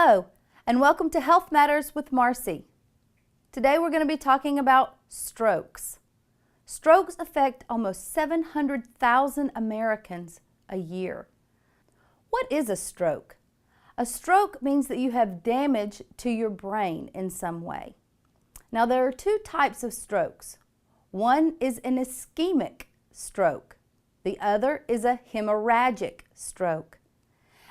Hello, and welcome to Health Matters with Marcy. Today we're going to be talking about strokes. Strokes affect almost 700,000 Americans a year. What is a stroke? A stroke means that you have damage to your brain in some way. Now there are two types of strokes. One is an ischemic stroke. The other is a hemorrhagic stroke.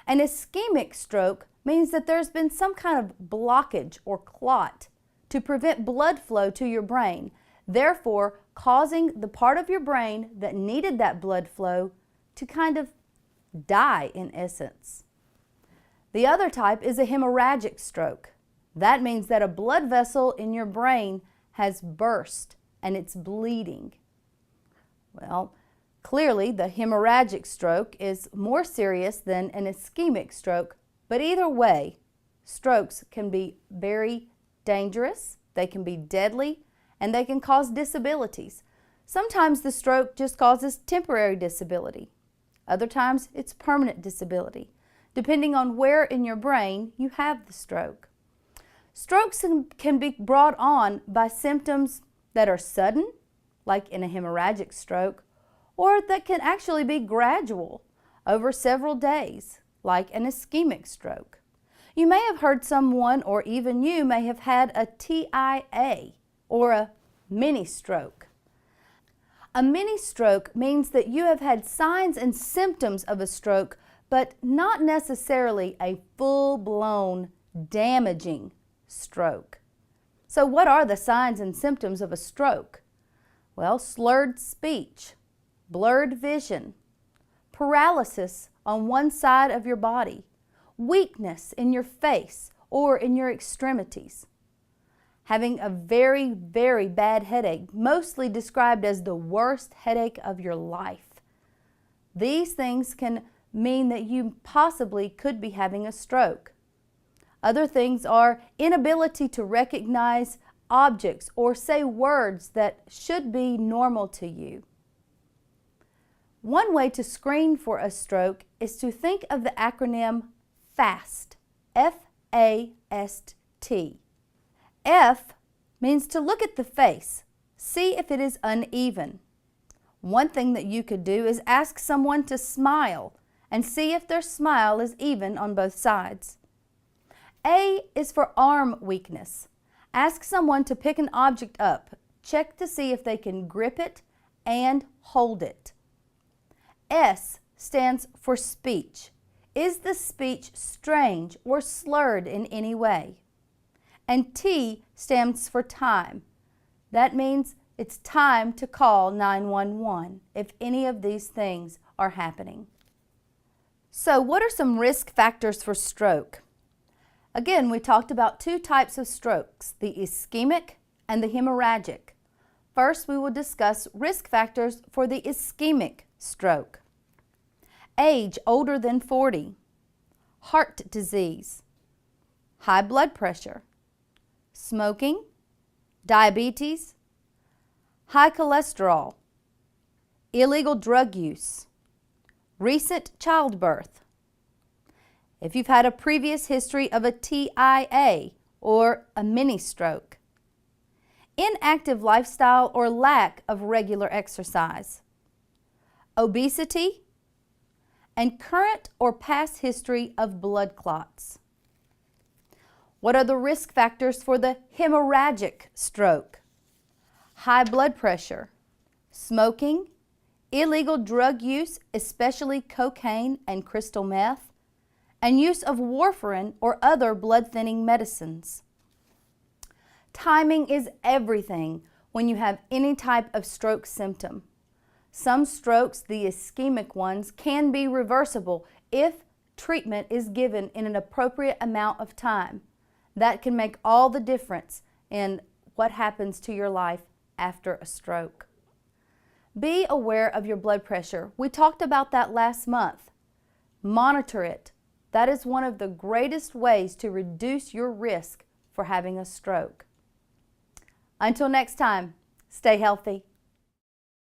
An ischemic stroke means that there's been some kind of blockage or clot to prevent blood flow to your brain, therefore causing the part of your brain that needed that blood flow to kind of die in essence. The other type is a hemorrhagic stroke. That means that a blood vessel in your brain has burst and it's bleeding. Well, clearly the hemorrhagic stroke is more serious than an ischemic stroke, but either way, strokes can be very dangerous, they can be deadly, and they can cause disabilities. Sometimes the stroke just causes temporary disability. Other times it's permanent disability, depending on where in your brain you have the stroke. Strokes can be brought on by symptoms that are sudden, like in a hemorrhagic stroke, or that can actually be gradual over several days, like an ischemic stroke. You may have heard someone, or even you may have had a TIA, or a mini stroke. A mini stroke means that you have had signs and symptoms of a stroke, but not necessarily a full-blown damaging stroke. So what are the signs and symptoms of a stroke? Well, slurred speech, blurred vision, paralysis on one side of your body, weakness in your face or in your extremities, having a very, very bad headache, mostly described as the worst headache of your life. These things can mean that you possibly could be having a stroke. Other things are inability to recognize objects or say words that should be normal to you. One way to screen for a stroke is to think of the acronym FAST, F-A-S-T. F means to look at the face, see if it is uneven. One thing that you could do is ask someone to smile and see if their smile is even on both sides. A is for arm weakness. Ask someone to pick an object up. Check to see if they can grip it and hold it. S stands for speech. Is the speech strange or slurred in any way? And T stands for time. That means it's time to call 911 if any of these things are happening. So what are some risk factors for stroke? Again, we talked about two types of strokes, the ischemic and the hemorrhagic. First, we will discuss risk factors for the ischemic stroke. Age older than 40, heart disease, high blood pressure, smoking, diabetes, high cholesterol, illegal drug use, recent childbirth. If you've had a previous history of a TIA or a mini stroke, inactive lifestyle or lack of regular exercise, obesity, and current or past history of blood clots. What are the risk factors for the hemorrhagic stroke? High blood pressure, smoking, illegal drug use, especially cocaine and crystal meth, and use of warfarin or other blood-thinning medicines. Timing is everything when you have any type of stroke symptom. Some strokes, the ischemic ones, can be reversible if treatment is given in an appropriate amount of time. That can make all the difference in what happens to your life after a stroke. Be aware of your blood pressure. We talked about that last month. Monitor it. That is one of the greatest ways to reduce your risk for having a stroke. Until next time, stay healthy.